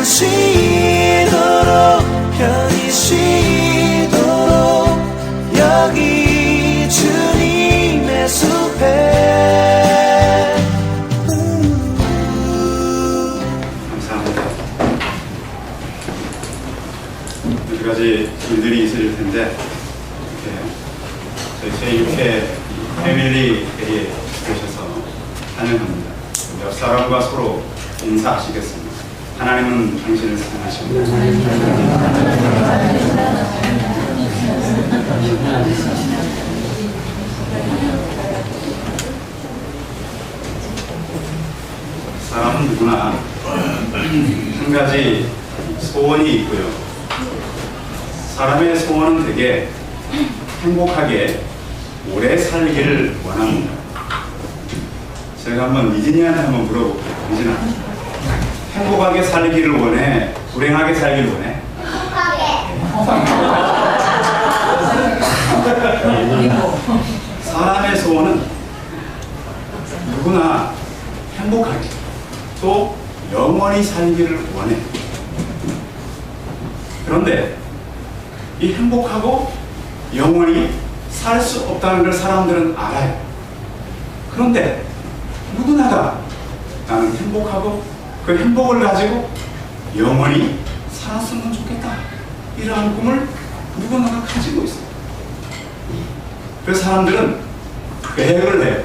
쉬도록 편히 쉬도록 여기 주님의 숲에. 감사합니다. 여러 가지 일들이 있을 텐데 저희 제6회 패밀리 회의에 오셔서 환영합니다. 옆 사람과 서로 인사하시겠습니다. 하나님은 당신을 사랑하십니다. 사람은 누구나 한 가지 소원이 있고요. 사람의 소원은 되게 행복하게 오래 살기를 원합니다. 제가 한번 이진이한테 한번 물어볼게요. 이진아, 행복하게 살기를 원해? 불행하게 살기를 원해? 사람의 소원은 누구나 행복하게 또 영원히 살기를 원해. 그런데 이 행복하고 영원히 살 수 없다는 걸 사람들은 알아요. 그런데 누구나가 나는 행복하고 그 행복을 가지고 영원히 살았으면 좋겠다, 이러한 꿈을 누구나가 가지고 있어요. 그래서 사람들은 계획을 해요.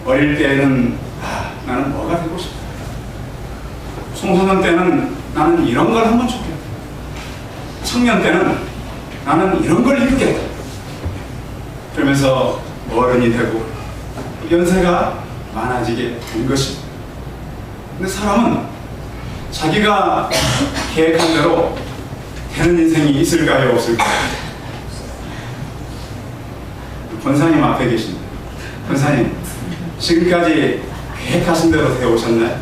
어릴 때는 나는 뭐가 되고 싶다. 청소년 때는 나는 이런 걸 하면 좋겠다. 청년 때는 나는 이런 걸 이루겠다. 그러면서 어른이 되고 연세가 많아지게 된 것입니다. 근데 사람은 자기가 계획한 대로 되는 인생이 있을까요, 없을까요? 권사님 앞에 계십니다. 권사님, 지금까지 계획하신 대로 되어 오셨나요?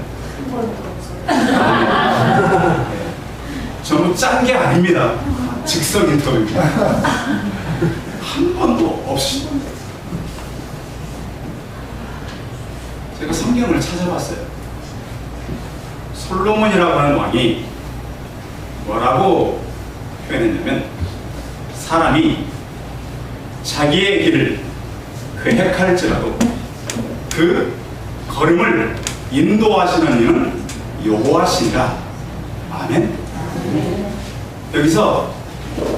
전부 짠 게 아닙니다. 즉석 인터뷰입니다. 한 번도 없이. 제가 성경을 찾아봤어요. 솔로몬이라고 하는 왕이 뭐라고 표현했냐면, 사람이 자기의 길을 계획할지라도 그 걸음을 인도하시는 이는 여호와시니라. 아멘. 여기서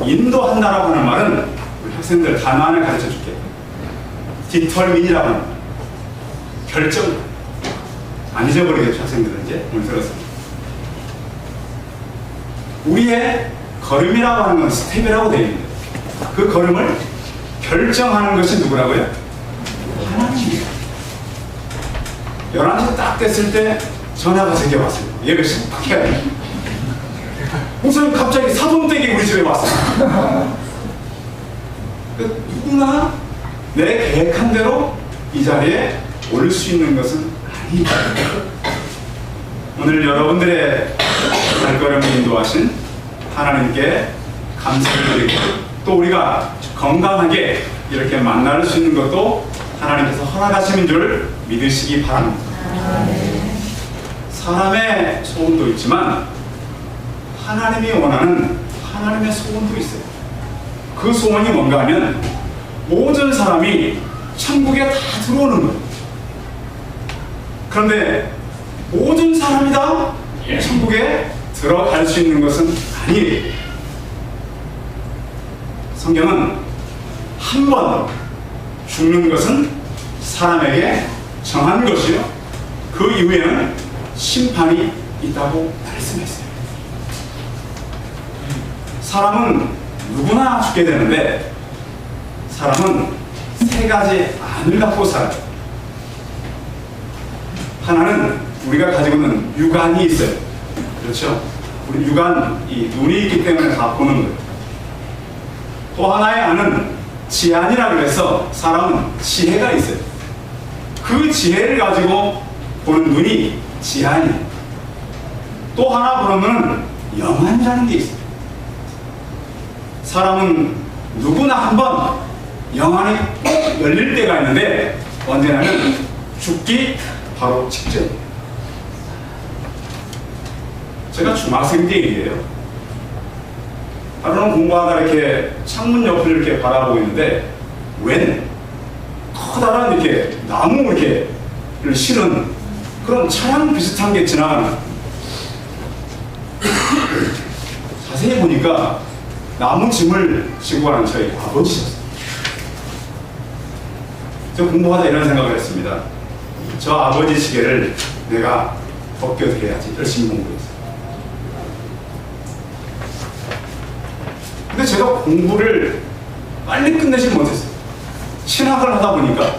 인도한다라고 하는 말은 우리 학생들 단어를 가르쳐 줄게요. 디터민이라고 하는 말, 결정. 안 잊어버리겠죠, 학생들은. 이제 오늘 들었습니다. 우리의 걸음이라고 하는 건 스텝이라고 되어 있는데, 그 걸음을 결정하는 것이 누구라고요? 하나님이에요. 11시 딱 됐을 때 전화가 제게 왔어요. 예배 시작해야 목사님, 갑자기 사돈댁이 우리 집에 왔어요. 누구나 내 계획한 대로 이 자리에 올 수 있는 것은 아니다. 오늘 여러분들의 발걸음을 인도하신 하나님께 감사를 드리고, 또 우리가 건강하게 이렇게 만날 수 있는 것도 하나님께서 허락하시는 줄 믿으시기 바랍니다. 사람의 소원도 있지만 하나님이 원하는 하나님의 소원도 있어요. 그 소원이 뭔가 하면 모든 사람이 천국에 다 들어오는 거예요. 그런데 모든 사람이 다 천국에 들어갈 수 있는 것은 아니에요. 성경은 한 번 죽는 것은 사람에게 정한 것이요, 그 이후에는 심판이 있다고 말씀했어요. 사람은 누구나 죽게 되는데, 사람은 세 가지 안을 갖고 살아요. 하나는 우리가 가지고 있는 육안이 있어요. 그렇죠? 우리 육안, 이 눈이 있기 때문에 다 보는 거예요. 또 하나의 안은 지안이라고 해서 사람은 지혜가 있어요. 그 지혜를 가지고 보는 눈이 지안이에요. 또 하나 보는 눈은 영안이라는 게 있어요. 사람은 누구나 한번 영안이 꼭 열릴 때가 있는데, 언제냐면 죽기 바로 직전이에요. 제가 중학생 때 일이에요. 하루는 공부하다 이렇게 창문 옆을 이렇게 바라보고 있는데 웬 커다란 이렇게 나무 이렇게 실은 그런 차량 비슷한 게 지나가는. 자세히 보니까 나무 짐을 지고 가는 저희 아버지셨어요. 저 공부하다 이런 생각을 했습니다. 저 아버지 시계를 내가 벗겨드려야지. 열심히 공부했어요. 근데 제가 공부를 빨리 끝내지 못했어요. 신학을 하다 보니까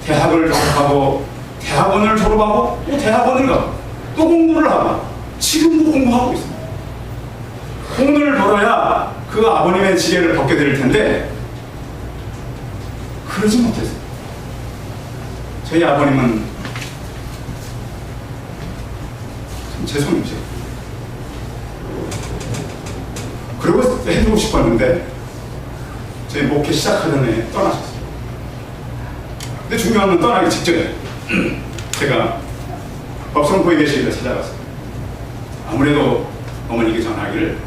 대학을 졸업하고 대학원을 졸업하고 또 대학원을 가고 또 공부를 하고 지금도 공부하고 있습니다. 돈을 벌어야 그 아버님의 지혜를 벗겨드릴 텐데 그러지 못했어요. 저희 아버님은 참 죄송해요. 그러고 해주고 싶었는데 저희 목회 시작하던 해에 떠나셨어요. 근데 중요한 건 떠나기 직전에 제가 법성포에 계시길래 찾아갔어요. 아무래도 어머니께 전하기를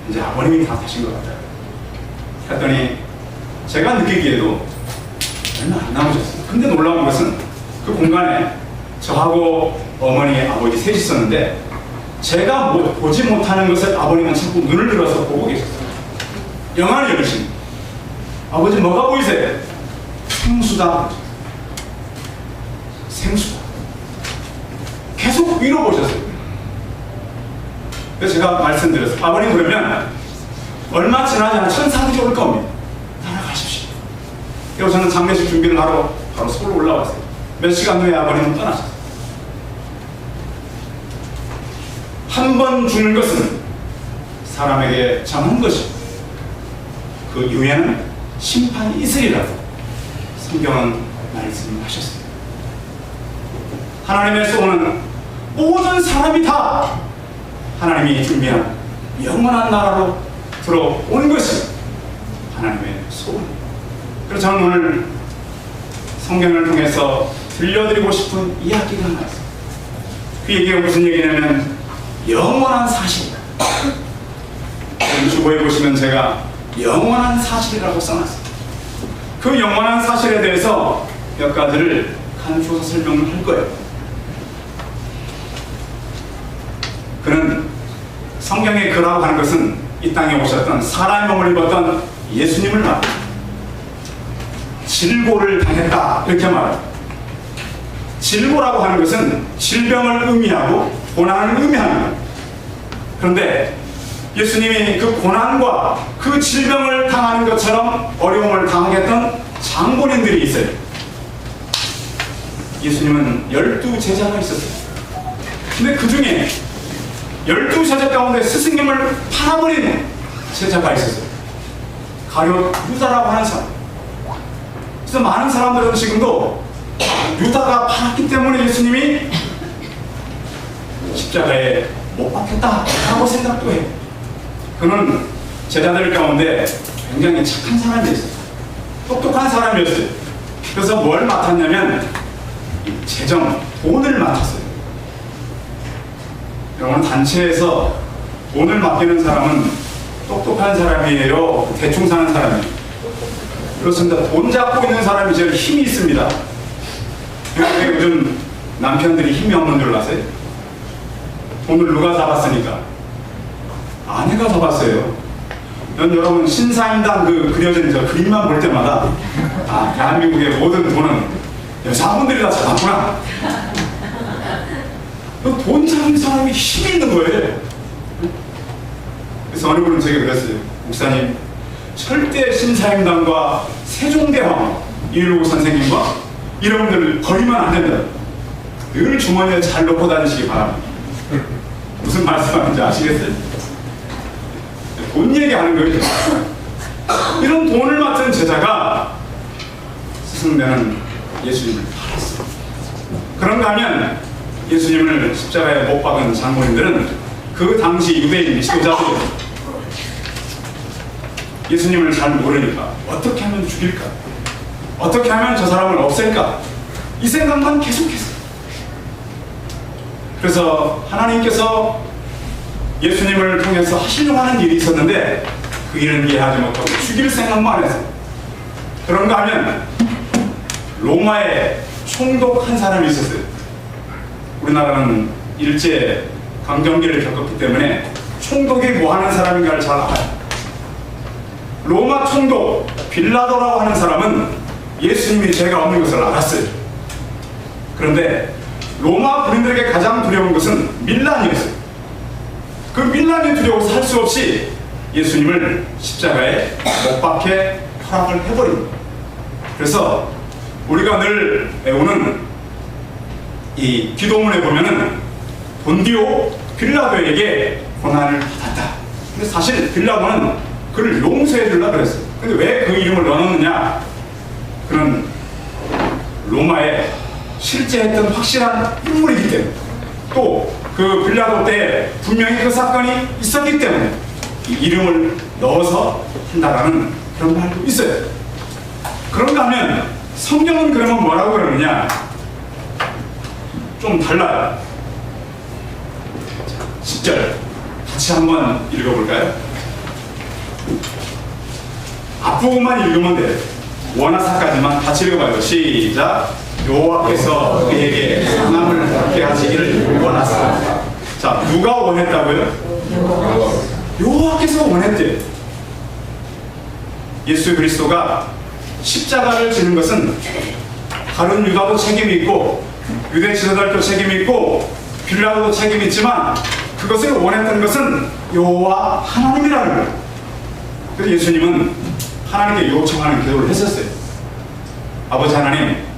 이제 아버님이 다 되신 것 같아요. 했더니 제가 느끼기에도 얼마 안 남으셨어요. 근데 놀라운 것은 그 공간에 저하고 어머니, 아버지 셋이 있었는데 제가 보지 못하는 것을 아버님은 자꾸 눈을 들어서 보고 계셨어요. 영안이 열리신. 아버지 뭐가 보이세요? 생수다. 생수다. 계속 위로 보셨어요. 그래서 제가 말씀드렸어요. 아버님 그러면 얼마 지나지 않아 천사들이 올 겁니다. 따라가십시오. 그래서 저는 장례식 준비를 하러 바로 서울로 올라왔어요. 몇 시간 후에 아버님은 떠나셨어요. 한 번 죽는 것은 사람에게 정한 것이고 그 이후에는 심판이 있으리라고 성경은 말씀하셨습니다. 하나님의 소원은 모든 사람이 다 하나님이 준비한 영원한 나라로 들어온 것이 하나님의 소원입니다. 그래서 저는 오늘 성경을 통해서 들려드리고 싶은 이야기가 하나 있습니다. 그 얘기가 무슨 얘기냐면 영원한 사실이다. 주보에 보시면 제가 영원한 사실이라고 써놨습니다. 그 영원한 사실에 대해서 몇 가지를 간추어서 설명을 할 거예요. 그는 성경의 그라고 하는 것은 이 땅에 오셨던 사람의 몸을 입었던 예수님을 말합니다. 질고를 당했다 이렇게 말합니다. 질고라고 하는 것은 질병을 의미하고 고난을 의미합니다. 그런데 예수님이 그 고난과 그 질병을 당하는 것처럼 어려움을 당하겠던 장본인들이 있어요. 예수님은 12제자가 있었어요. 근데 그 중에 12제자 가운데 스승님을 팔아버린 제자가 있었어요. 가룟 유다라고 하는 사람. 그래서 많은 사람들은 지금도 유다가 팔았기 때문에 예수님이 십자가에 못 박혔다 라고 생각도 해요. 그는 제자들 가운데 굉장히 착한 사람이었어요. 똑똑한 사람이었어요. 그래서 뭘 맡았냐면 재정, 돈을 맡았어요. 여러분, 단체에서 돈을 맡기는 사람은 똑똑한 사람이에요? 대충 사는 사람이에요? 그렇습니다. 돈 잡고 있는 사람이 제일 힘이 있습니다. 그런데 요즘 남편들이 힘이 없는 줄 아세요? 돈을 누가 잡았으니까? 아내가 잡았어요. 여러분, 신사임당 그 그려진 저 그림만 볼 때마다 아, 대한민국의 모든 돈은 여자분들이 다 잡았구나. 돈 잡는 사람이 힘이 있는 거예요. 그래서 어느 분은 제가 그랬어요. 목사님, 절대 신사임당과 세종대왕 이일구 선생님과 이런 분들을 버리면 안 된다. 늘 주머니에 잘 넣고 다니시기 바랍니다. 무슨 말씀하는지 아시겠어요? 돈 얘기하는 거예요. 이런 돈을 맡은 제자가 스승되는 예수님을 팔았어요. 그런가 하면 예수님을 십자가에 못 박은 장본인들은 그 당시 유대인 지도자들 예수님을 잘 모르니까 어떻게 하면 죽일까? 어떻게 하면 저 사람을 없앨까? 이 생각만 계속했어요. 그래서 하나님께서 예수님을 통해서 하시려고 하는 일이 있었는데 그 일은 이해하지 못하고 죽일 생각만 했어요. 그런가 하면 로마에 총독한 사람이 있었어요. 우리나라는 일제 강점기를 겪었기 때문에 총독이 뭐 하는 사람인가를 잘 알아요. 로마 총독 빌라도라고 하는 사람은 예수님이 죄가 없는 것을 알았어요. 그런데 로마 군인들에게 가장 두려운 것은 밀란이었어요. 그 밀란이 두려워서 할 수 없이 예수님을 십자가에 못 박혀 허락을 해버립니다. 그래서 우리가 늘 외우는 이 기도문에 보면은 본디오 빌라도에게 고난을 받았다. 근데 사실 빌라도는 그를 용서해 주려고 그랬어요. 근데 왜 그 이름을 넣었느냐? 그는 로마에 실제 했던 확실한 인물이기 때문에, 또 그 빌라도 때 분명히 그 사건이 있었기 때문에 이 이름을 넣어서 한다라는 그런 말도 있어요. 그런가 하면 성경은 그러면 뭐라고 그러느냐? 좀 달라요. 10절 같이 한번 읽어볼까요? 앞부분만 읽으면 돼요. 원하사까지만 같이 읽어봐요. 시작. 여호와께서 그에게 상함을 받게 하시기를 원하사. 자, 누가 원했다고요? 여호와께서 원했대요. 예수 그리스도가 십자가를 지는 것은 다른 유다도 책임이 있고 유대 지도자들도 책임이 있고 빌라도도 책임이 있지만 그것을 원했던 것은 여호와 하나님이라는 거예요. 그래서 예수님은 하나님께 요청하는 기도를 했었어요. 아버지 하나님,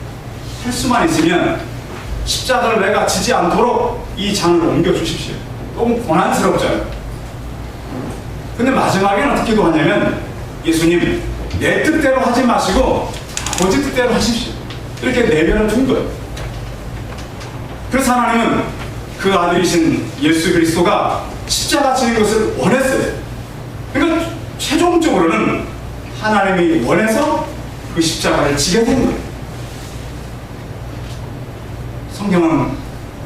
할 수만 있으면 십자가를 내가 지지 않도록 이 장을 옮겨주십시오. 너무 고난스럽잖아요. 근데 마지막에는 어떻게 기도하냐면 예수님, 내 뜻대로 하지 마시고 아버지 뜻대로 하십시오. 이렇게 내면을 둔 거예요. 그래서 하나님은 그 아들이신 예수 그리스도가 십자가 지는 것을 원했어요. 그러니까 최종적으로는 하나님이 원해서 그 십자가를 지게 된 거예요. 성경은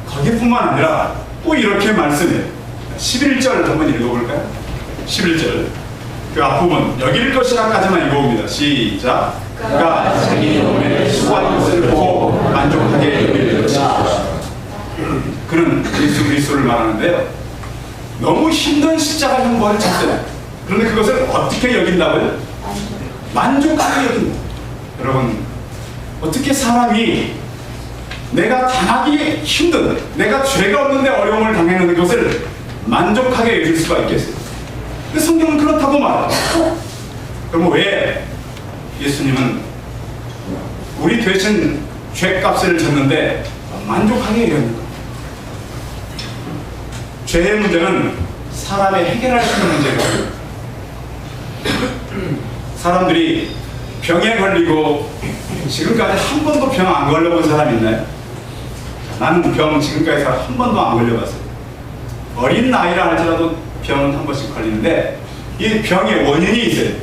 거기뿐만 아니라 또 이렇게 말씀해요. 11절 한번 읽어볼까요? 11절 그 앞부분 여길 것이라까지만 읽어봅니다. 시작. 그가 자기 영혼의 수고한 것을 보고 만족하게 여길 것이다. 그는 예수 그리스도를 말하는데요, 너무 힘든 십자가 형벌을 쳤어요. 그런데 그것을 어떻게 여긴다고요? 만족하게 여긴다. 여러분, 어떻게 사람이 내가 당하기 힘든, 내가 죄가 없는데 어려움을 당했는데 그것을 만족하게 여길 수가 있겠어요? 근데 성경은 그렇다고 말해요. 그럼 왜 예수님은 우리 대신 죄값을 졌는데 만족하게 여겼는가? 죄의 문제는 사람이 해결할 수 있는 문제거든요. 사람들이 병에 걸리고 지금까지 한 번도 병 안 걸려본 사람 있나요? 나는 병 지금까지 한 번도 안 걸려봤어요. 어린 나이라 할지라도 병은 한 번씩 걸리는데 이 병의 원인이 있어요.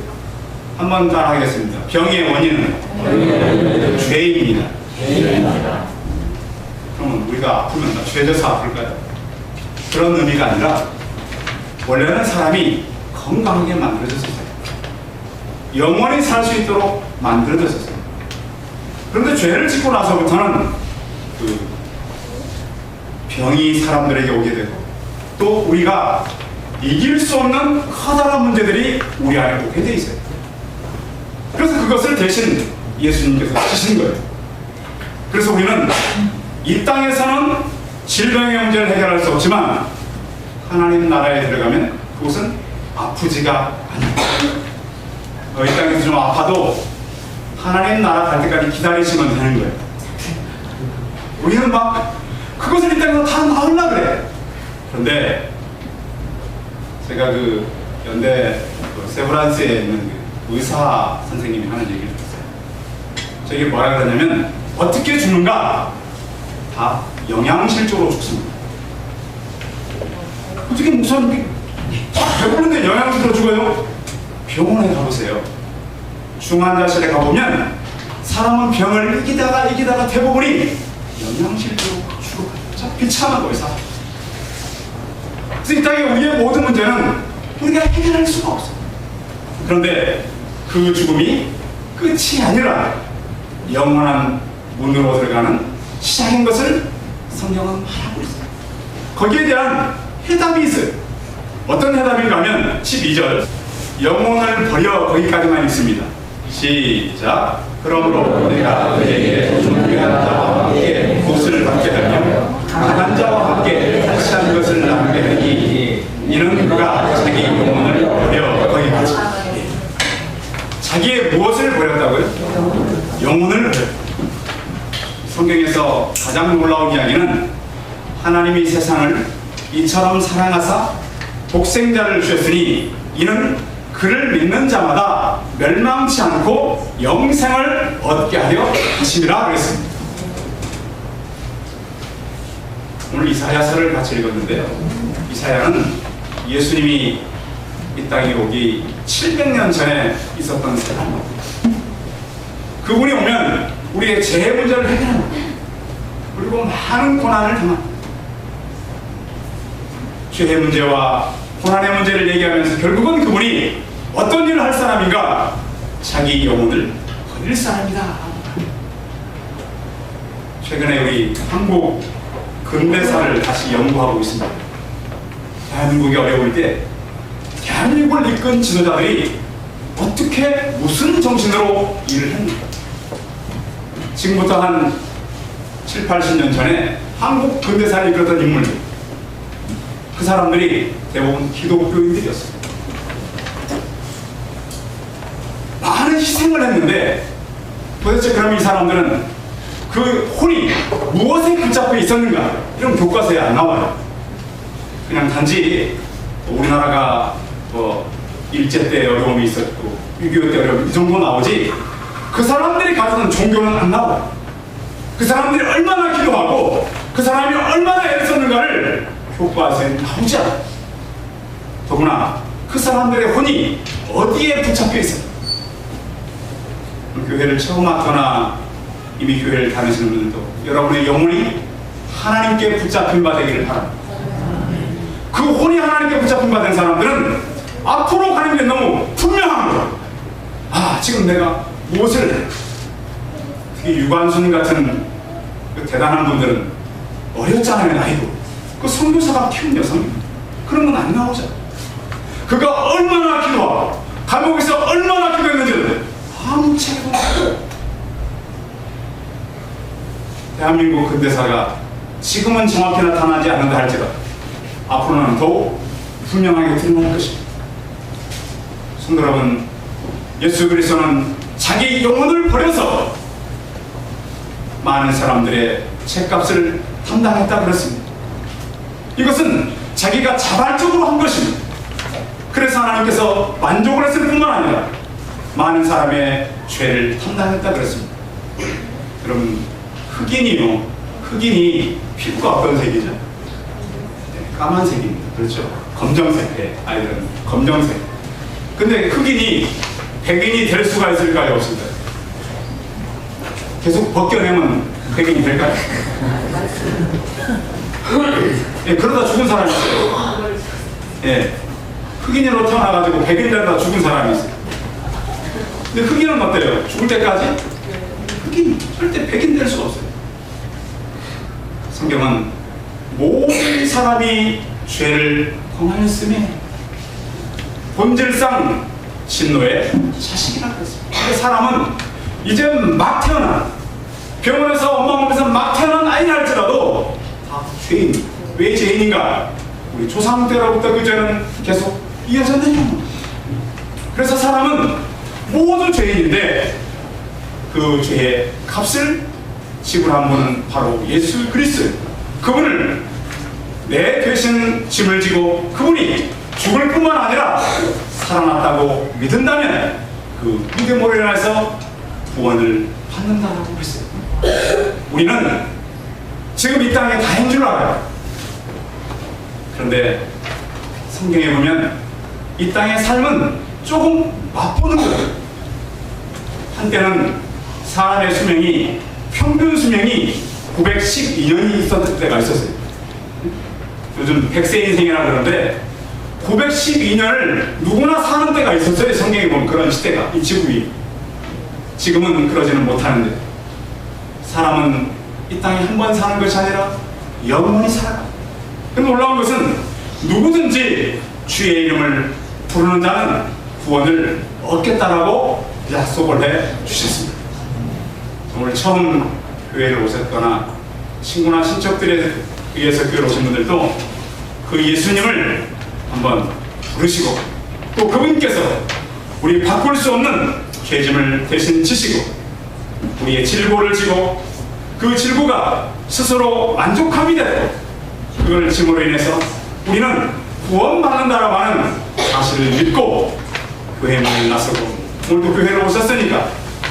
한 번 더 하겠습니다. 병의 원인은 죄입니다. 그러면 우리가 아프면 죄져서 아플까요? 그런 의미가 아니라 원래는 사람이 건강하게 만들어졌어요. 영원히 살 수 있도록 만들어졌어요. 그런데 죄를 짓고 나서부터는 그 병이 사람들에게 오게 되고 또 우리가 이길 수 없는 커다란 문제들이 우리 안에 오게 돼 있어요. 그래서 그것을 대신 예수님께서 하신 거예요. 그래서 우리는 이 땅에서는 질병의 문제를 해결할 수 없지만 하나님 나라에 들어가면 그곳은 아프지가 않아요. 이 땅에서 좀 아파도 하나님 나라 갈 때까지 기다리시면 되는 거예요. 우리는 막 그것을 이 땅에서 다 나으려고 그래. 그런데 제가 그 연대 세브란스에 있는 그 의사 선생님이 하는 얘기를 들었어요. 저게 뭐라 그러냐면 어떻게 죽는가? 다 영양실조로 죽습니다. 어떻게 무슨 배부른데 영양실조로 죽어요? 병원에 가보세요. 중환자실에 가보면 사람은 병을 이기다가 대부분이 영양실조로 죽어가요. 참 비참한 거예요. 그래서 이 땅의 우리의 모든 문제는 우리가 해결할 수가 없어요. 그런데 그 죽음이 끝이 아니라 영원한 문으로 들어가는 시작인 것을 성경은 말하고 있어요. 거기에 대한 해답이 있어요. 어떤 해답인가 하면 12절 영혼을 버려 거기까지만 있습니다. 시작. 그러므로 내가 그에게 존귀한 자와 함께 몫을 받게 되며 강한 자와 함께 탈취한 것을 나누게 되니 이는 그가 자기 영혼을 버려 거기까지. 자기의 무엇을 버렸다고요? 영혼을 버렸어요. 성경에서 가장 놀라운 이야기는 하나님이 세상을 이처럼 사랑하사 독생자를 주셨으니 이는 그를 믿는 자마다 멸망치 않고 영생을 얻게 하려 하심이라 그랬습니다. 오늘 이사야서를 같이 읽었는데요. 이사야는 예수님이 이 땅에 오기 700년 전에 있었던 사람입니다. 그분이 오면 우리의 죄 문제를 해결합니다. 그리고 많은 고난을 당합니다. 죄의 문제와 고난의 문제를 얘기하면서 결국은 그분이 어떤 일을 할 사람인가? 자기 영혼을 버릴 사람이다. 최근에 우리 한국 근대사를 다시 연구하고 있습니다. 대한민국이 어려울 때 대한민국을 이끈 지도자들이 어떻게 무슨 정신으로 일을 했는가? 지금부터 한 7, 80년 전에 한국 근대사를 이끌었던 인물들, 그 사람들이 대부분 기독교인들이었어요. 많은 희생을 했는데 도대체 그럼 이 사람들은 그 혼이 무엇에 붙잡혀 있었는가? 이런 교과서에 안 나와요. 그냥 단지 우리나라가 뭐 일제 때 어려움이 있었고 6.25 때 어려움 이 정도 나오지 그 사람들이 가졌던 종교는 안 나와요. 그 사람들이 얼마나 기도하고 그 사람이 얼마나 애썼는가를 교과서에 나오지 않아요. 더구나 그 사람들의 혼이 어디에 붙잡혀 있어요? 교회를 처음 왔거나 이미 교회를 다니시는 분들도 여러분의 영혼이 하나님께 붙잡힌 바 되기를 바랍니다. 그 혼이 하나님께 붙잡힌 바 된 사람들은 앞으로 가는 게 너무 분명한 거예요. 아, 지금 내가 무엇을, 특히 유관순 같은 그 대단한 분들은 어렸잖아요, 나이도. 그 선교사가 키운 여성입니다. 그런 건 안 나오죠. 그가 얼마나 기도하고 감옥에서 얼마나 기도했는지를 아무 책에도 없어요. 대한민국 근대사가 지금은 정확히 나타나지 않는다 할지라도 앞으로는 더욱 분명하게 드러날 것입니다. 성도 여러분, 예수 그리스도는 자기 영혼을 버려서 많은 사람들의 책값을 담당했다 그랬습니다. 이것은 자기가 자발적으로 한 것입니다. 그래서 하나님께서 만족을 했을 뿐만 아니라 많은 사람의 죄를 담당했다 그랬습니다. 여러분, 흑인이요. 흑인이 피부가 어떤 색이죠? 네, 까만색입니다. 그렇죠? 검정색. 네, 아이들은 검정색. 근데 흑인이 백인이 될 수가 있을까요? 없을까요? 계속 벗겨내면 백인이 될까요? 예, 그러다 죽은 사람이 있어요. 예, 흑인으로 태어나가지고 백인 되다 죽은 사람이 있어요. 근데 흑인은 어때요? 죽을 때까지? 흑인 절대 백인 될 수가 없어요. 성경은 모든 사람이 죄를 범하였음에 본질상 진노의 자식이라고 했습니다. 근데 사람은 이제 막 태어난, 병원에서 엄마 몸에서 막 태어난 아이라 할지라도 다 죄인. 왜 죄인인가? 우리 조상 때로부터 그 죄는 계속 이어졌는 겁니다. 그래서 사람은 모두 죄인인데 그 죄의 값을 지불한 분은 바로 예수 그리스도. 그분을 내 대신 짐을 지고 그분이 죽을 뿐만 아니라 살아났다고 믿는다면 그 믿음으로 인해서 구원을 받는다라고 했어요. 우리는 지금 이 땅에 다인 줄 알아요. 그런데 성경에 보면 이 땅의 삶은 조금 맛보는 거예요. 한때는 사람의 수명이, 평균 수명이 912년이 있었을 때가 있었어요. 요즘 100세 인생이라 그러는데 912년을 누구나 사는 때가 있었어요. 성경에 보면 그런 시대가 이 지구 위. 지금은 그러지는 못하는데 사람은 이 땅에 한 번 사는 것이 아니라 영원히 살아가. 근데 놀라운 것은 누구든지 주의 이름을 부르는 자는 구원을 얻겠다라고 약속을 해 주셨습니다. 오늘 처음 교회를 오셨거나 친구나 친척들에 의해서 교회를 오신 분들도 그 예수님을 한번 부르시고 또 그분께서 우리 바꿀 수 없는 죄짐을 대신 지시고 우리의 질고를 지고 그 질고가 스스로 만족함이 되고 그걸 짐으로 인해서 우리는 구원받는다라고 하는 사실을 믿고 교회 문을 나서고 오늘도 교회로 오셨으니까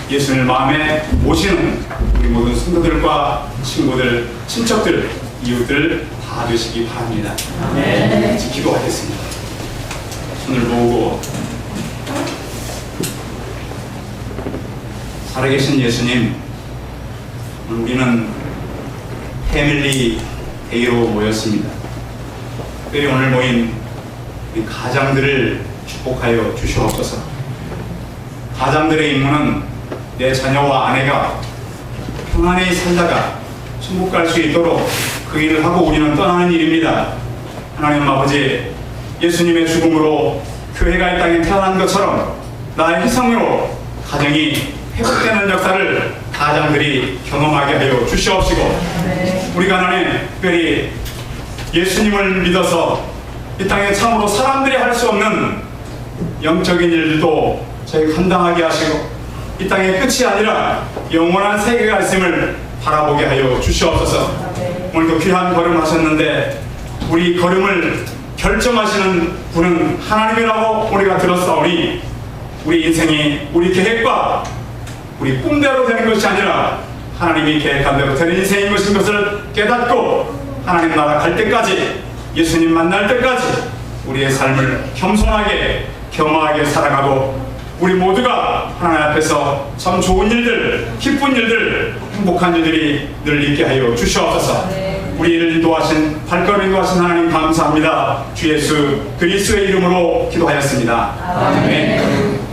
예수님을 마음에 모시는 우리 모든 성도들과 친구들, 친척들, 이웃들 다 되시기 바랍니다. 네. 기도하겠습니다. 손을 모으고 살아계신 예수님, 우리는 패밀리 데이로 모였습니다. 특별히 오늘 모인 우리 가장들을 축복하여 주시옵소서. 가장들의 임무는 내 자녀와 아내가 평안히 살다가 천국 갈 수 있도록 그 일을 하고 우리는 떠나는 일입니다. 하나님 아버지, 예수님의 죽음으로 교회가 이 땅에 태어난 것처럼 나의 희생으로 가정이 회복되는 역사를 가장들이 경험하게 하여 주시옵시고 우리가 하나님 특별히 예수님을 믿어서 이 땅에 참으로 사람들이 할 수 없는 영적인 일들도 저희 감당하게 하시고 이 땅의 끝이 아니라 영원한 세계가 있음을 바라보게 하여 주시옵소서. 오늘도 귀한 걸음 하셨는데 우리 걸음을 결정하시는 분은 하나님이라고 우리가 들었사오니 우리 인생이 우리 계획과 우리 꿈대로 되는 것이 아니라 하나님이 계획한 대로 되는 인생인 것을 깨닫고 하나님 나라 갈 때까지 예수님 만날 때까지 우리의 삶을 겸손하게 겸허하게 살아가고 우리 모두가 하나님 앞에서 참 좋은 일들, 기쁜 일들, 행복한 일들이 늘 있게 하여 주시옵소서. 우리를 인도하신 발걸음 인도하신 하나님 감사합니다. 주 예수 그리스도의 이름으로 기도하였습니다. 아멘.